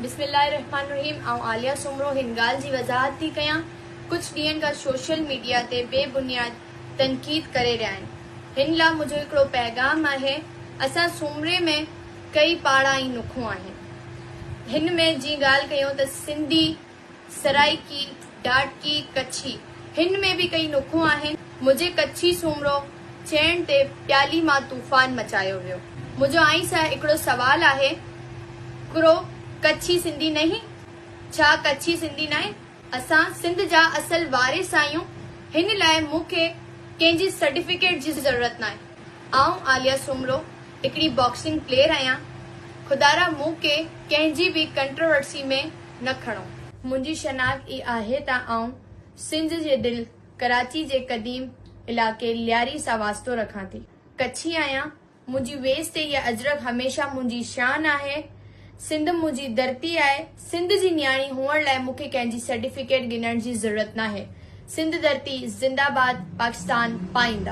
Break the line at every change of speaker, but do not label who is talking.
बिस्मिल्लाहिर्रहमानिर्रहीम। आलिया सुमरो हिन ॻाल्हि जी वज़ाहत थी कयां। कुछ ॾींहंनि खां सोशल मीडिया ते बेबुनियाद तनक़ीद करे रहिया आहिनि। हिन लाइ मुंहिंजो हिकिड़ो पैगाम आहे। असां सुमरे में कई पाड़ा ऐं नुखूं आहिनि। हिन में जीअं ॻाल्हि कयूं त सिंधी, सराइकी, ॾाटकी, कच्छी, हिन में बि कई नुखूं आहिनि। मुंहिंजे कच्छी सुमरो चइण ते प्याली मां तूफ़ान मचायो वियो। मुंहिंजो आई सां हिकिड़ो सवाल आहे, हिकिड़ो कच्छी सिंधी नहीं? छा कच्छी सिंधी न आहे? असां सिंध जा असल वारिस आहियूं। हिन लाइ मूंखे कंहिंजी सर्टिफिकेट जी ज़रूरत न आहे। आऊं आलिया सुमरो हिकिड़ी बॉक्सिंग प्लेयर आहियां। खुदारा मूंखे कंहिंजी बि कंट्रोवर्सी में न खणो। मुंहिंजी शनाख्त ई आहे त आऊं सिंध जे दिल कराची जे क़दीम इलाके लियारी सां वास्तो रखां थी। कच्छी आहियां। मुंहिंजी वेस ते इहा अजरक हमेशह मुंहिंजी शान आहे। सिंध मुंहिंजी धरती आहे। सिंध जी न्याणी हुअण लाइ मूंखे कंहिंजी सर्टिफिकेट गिनण जी ज़रूरत न आहे। सिंध धरती जिंदाबाद, पाकिस्तान पाइंदा।